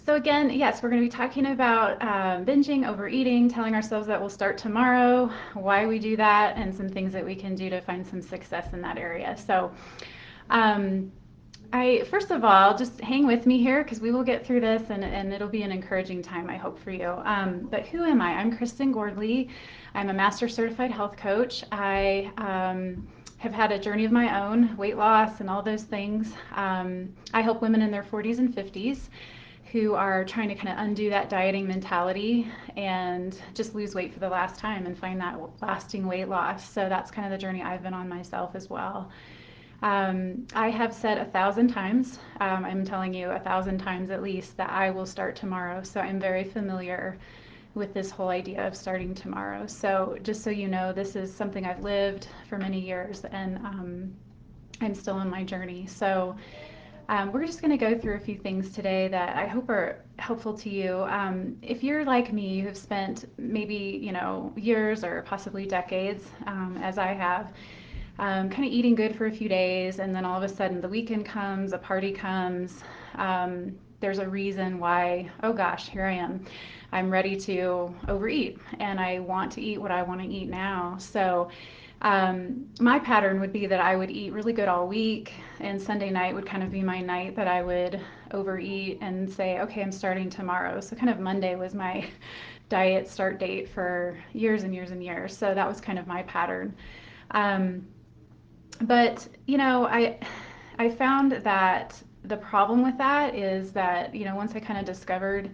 So again, yes, we're going to be talking about binging, overeating, telling ourselves that we'll start tomorrow, why we do that, and some things that we can do to find some success in that area. So um, I first of all, just hang with me here because we will get through this and it'll be an encouraging time, I hope, for you. But who am I? I'm Kristen Gordley. I'm a master certified health coach. I have had a journey of my own, weight loss and all those things. I help women in their 40s and 50s who are trying to kind of undo that dieting mentality and just lose weight for the last time and find that lasting weight loss. So that's kind of the journey I've been on myself as well. I have said 1,000 times, I'm telling you 1,000 times at least, that I will start tomorrow. So I'm very familiar with this whole idea of starting tomorrow. So just so you know, this is something I've lived for many years and I'm still on my journey. So we're just going to go through a few things today that I hope are helpful to you. If you're like me, you have spent maybe, years or possibly decades, as I have, kind of eating good for a few days, and then all of a sudden the weekend comes, a party comes. There's a reason why, oh gosh, here I am. I'm ready to overeat, and I want to eat what I want to eat now. So my pattern would be that I would eat really good all week, and Sunday night would kind of be my night that I would overeat and say, okay, I'm starting tomorrow. So kind of Monday was my diet start date for years and years and years. So that was kind of my pattern. Um, but I found that the problem with that is that once I kind of discovered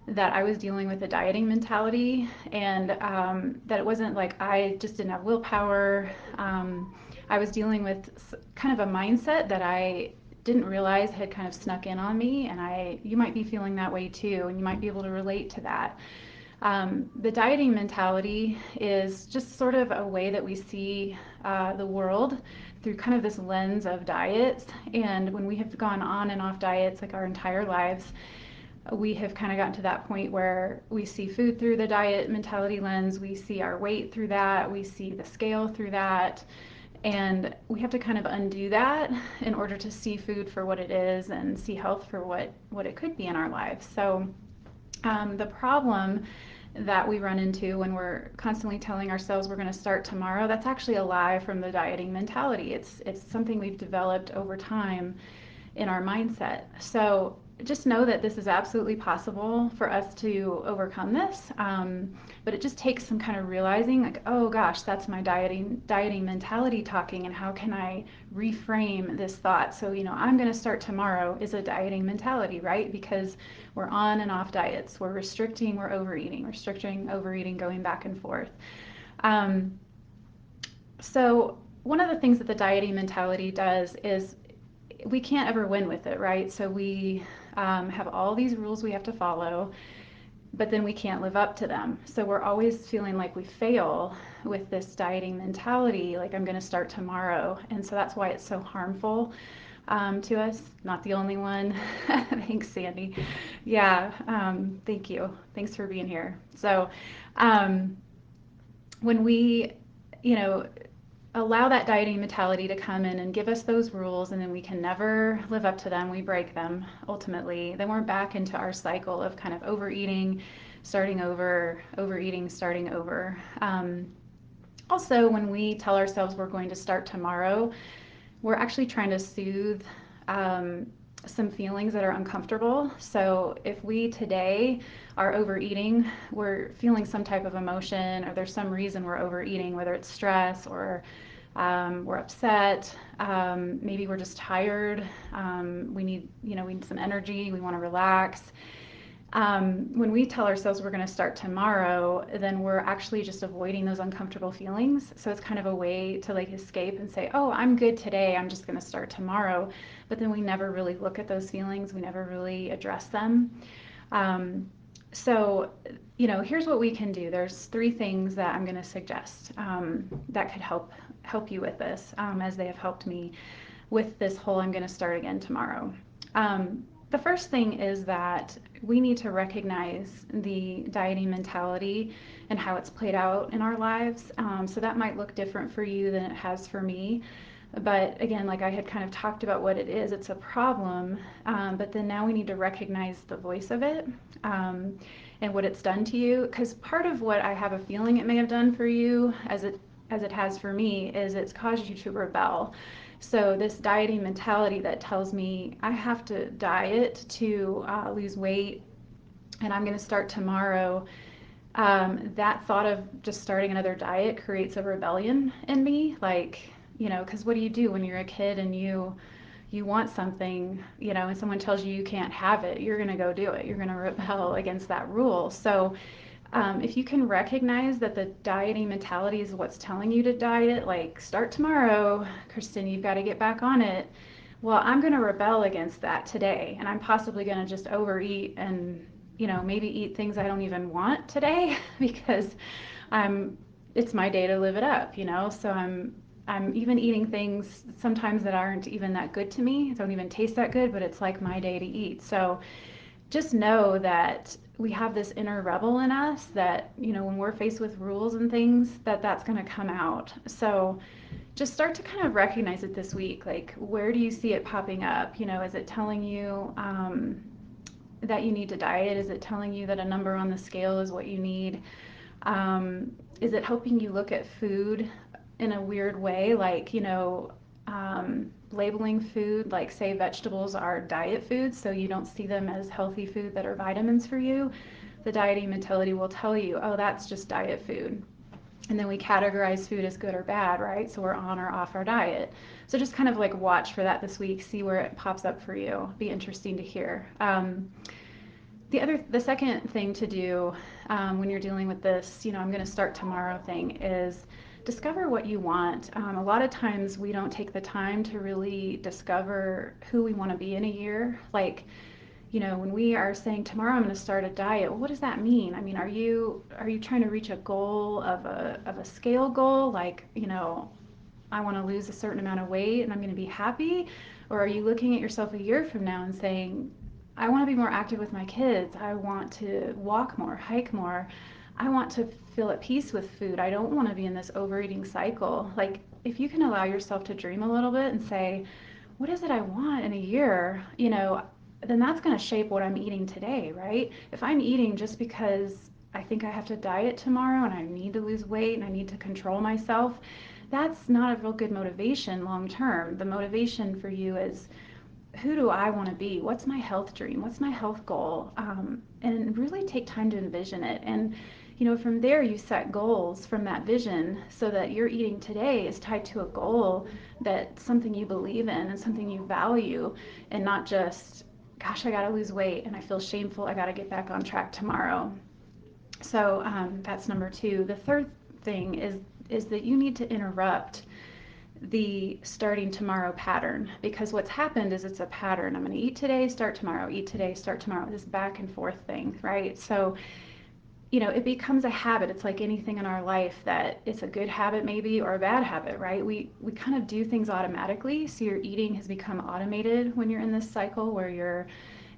that I was dealing with a dieting mentality and that it wasn't like I just didn't have willpower. I was dealing with kind of a mindset that I didn't realize had kind of snuck in on me, and you might be feeling that way too, and you might be able to relate to that. The dieting mentality is just sort of a way that we see the world through kind of this lens of diets. And when we have gone on and off diets like our entire lives, we have kind of gotten to that point where we see food through the diet mentality lens, we see our weight through that, we see the scale through that, and we have to kind of undo that in order to see food for what it is and see health for what it could be in our lives. So the problem that we run into when we're constantly telling ourselves we're going to start tomorrow, that's actually a lie from the dieting mentality. It's something we've developed over time in our mindset. So just know that this is absolutely possible for us to overcome this. But it just takes some kind of realizing, like, oh gosh, that's my dieting mentality talking, and how can I reframe this thought? So, I'm going to start tomorrow is a dieting mentality, right? Because we're on and off diets. We're restricting, we're overeating, restricting, overeating, going back and forth. Um, so one of the things that the dieting mentality does is we can't ever win with it, right? So we have all these rules we have to follow, but then we can't live up to them. So we're always feeling like we fail with this dieting mentality, like I'm going to start tomorrow. And so that's why it's so harmful to us. Not the only one. Thanks, Sandy. Yeah, thank you. Thanks for being here. So um, when we, you know, allow that dieting mentality to come in and give us those rules, and then we can never live up to them, we break them ultimately, then we're back into our cycle of kind of overeating, starting over, overeating, starting over. Also, when we tell ourselves we're going to start tomorrow, we're actually trying to soothe um, some feelings that are uncomfortable. So if we today are overeating, we're feeling some type of emotion, or there's some reason we're overeating, whether it's stress or we're upset, maybe we're just tired, we need some energy, we want to relax. When we tell ourselves we're going to start tomorrow, then we're actually just avoiding those uncomfortable feelings. So it's kind of a way to like escape and say, oh, I'm good today, I'm just going to start tomorrow. But then we never really look at those feelings, we never really address them. So, here's what we can do. There's 3 things that I'm going to suggest that could help you with this, as they have helped me with this whole I'm going to start again tomorrow. The first thing is that we need to recognize the dieting mentality and how it's played out in our lives. So that might look different for you than it has for me. But again, like I had kind of talked about what it is, it's a problem. But then now we need to recognize the voice of it, and what it's done to you. Because part of what I have a feeling it may have done for you, as it has for me, is it's caused you to rebel. So this dieting mentality that tells me I have to diet to lose weight, and I'm going to start tomorrow. That thought of just starting another diet creates a rebellion in me. Like, because what do you do when you're a kid and you want something, and someone tells you you can't have it? You're going to go do it. You're going to rebel against that rule. So if you can recognize that the dieting mentality is what's telling you to diet, like start tomorrow, Kristen, you've got to get back on it. Well, I'm going to rebel against that today, and I'm possibly going to just overeat and maybe eat things I don't even want today because I'm it's my day to live it up. So I'm even eating things sometimes that aren't even that good to me, don't even taste that good, but it's like my day to eat. So just know that we have this inner rebel in us that, when we're faced with rules and things, that's going to come out. So just start to kind of recognize it this week. Like, where do you see it popping up? Is it telling you that you need to diet? Is it telling you that a number on the scale is what you need? Is it helping you look at food in a weird way? Like, labeling food, like say vegetables are diet foods, so you don't see them as healthy food that are vitamins for you. The dieting mentality will tell you, oh, that's just diet food. And then we categorize food as good or bad, right? So we're on or off our diet. So just kind of like watch for that this week, see where it pops up for you. Be interesting to hear. The second thing to do when you're dealing with this, I'm going to start tomorrow thing, is discover what you want. A lot of times we don't take the time to really discover who we want to be in a year. Like, when we are saying tomorrow I'm going to start a diet, well, what does that mean? I mean, are you trying to reach a goal of a scale goal? Like, I want to lose a certain amount of weight and I'm going to be happy? Or are you looking at yourself a year from now and saying, I want to be more active with my kids. I want to walk more, hike more. I want to feel at peace with food. I don't want to be in this overeating cycle. Like, if you can allow yourself to dream a little bit and say, what is it I want in a year? Then that's going to shape what I'm eating today, right? If I'm eating just because I think I have to diet tomorrow and I need to lose weight and I need to control myself, that's not a real good motivation long term. The motivation for you is, who do I want to be? What's my health dream? What's my health goal? And really take time to envision it. And, from there you set goals from that vision so that your eating today is tied to a goal, that something you believe in and something you value, and not just, gosh, I got to lose weight and I feel shameful. I got to get back on track tomorrow. So that's number two. The third thing is that you need to interrupt the starting tomorrow pattern, because what's happened is it's a pattern. I'm going to eat today, start tomorrow, eat today, start tomorrow, this back and forth thing, right? So it becomes a habit. It's like anything in our life, that it's a good habit maybe or a bad habit, right? We kind of do things automatically. So your eating has become automated when you're in this cycle where you're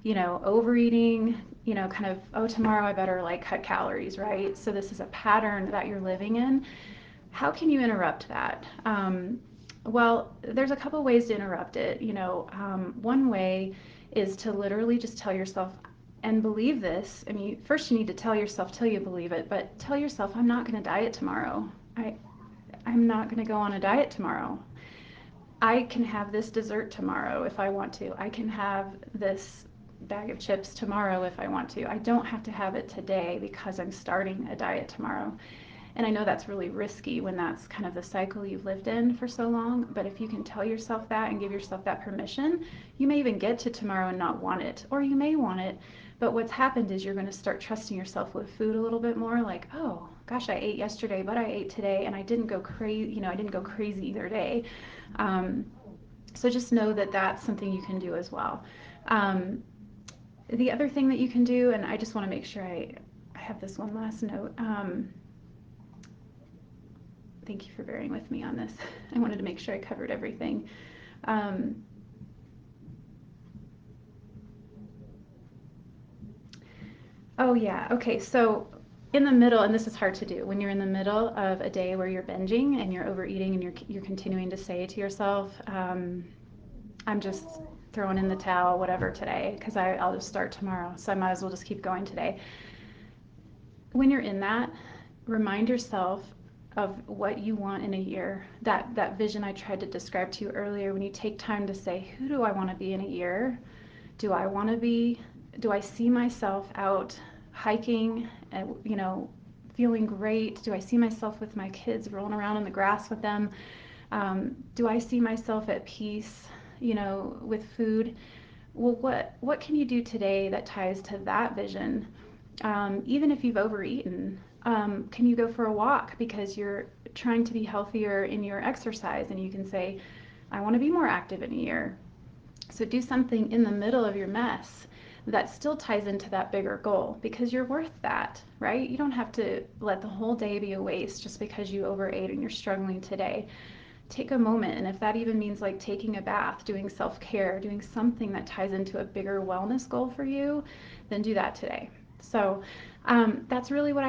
overeating, kind of, oh, tomorrow I better like cut calories, right? So this is a pattern that you're living in. How can you interrupt that? Well, there's a couple ways to interrupt it. One way is to literally just tell yourself, and believe this. I mean, first you need to tell yourself till you believe it, but tell yourself, I'm not going to diet tomorrow. I'm not going to go on a diet tomorrow. I can have this dessert tomorrow if I want to. I can have this bag of chips tomorrow if I want to. I don't have to have it today because I'm starting a diet tomorrow. And I know that's really risky when that's kind of the cycle you've lived in for so long, but if you can tell yourself that and give yourself that permission, you may even get to tomorrow and not want it, or you may want it. But what's happened is you're going to start trusting yourself with food a little bit more, like, oh, gosh, I ate yesterday, but I ate today, and I didn't go crazy, I didn't go crazy either day. So just know that that's something you can do as well. The other thing that you can do, and I just want to make sure I have this one last note. Thank you for bearing with me on this. I wanted to make sure I covered everything. Oh yeah, okay, so in the middle, and this is hard to do, when you're in the middle of a day where you're binging and you're overeating and you're continuing to say to yourself, I'm just throwing in the towel, whatever, today, because I'll just start tomorrow, so I might as well just keep going today. When you're in that, remind yourself of what you want in a year. That vision I tried to describe to you earlier, when you take time to say, who do I want to be in a year? Do I see myself out hiking and, feeling great? Do I see myself with my kids rolling around in the grass with them? Do I see myself at peace, with food? Well, what can you do today that ties to that vision? Even if you've overeaten, can you go for a walk because you're trying to be healthier in your exercise, and you can say, I want to be more active in a year. So do something in the middle of your mess that still ties into that bigger goal, because you're worth that, right? You don't have to let the whole day be a waste just because you overate and you're struggling today. Take a moment, and if that even means like taking a bath, doing self-care, doing something that ties into a bigger wellness goal for you, then do that today. So that's really what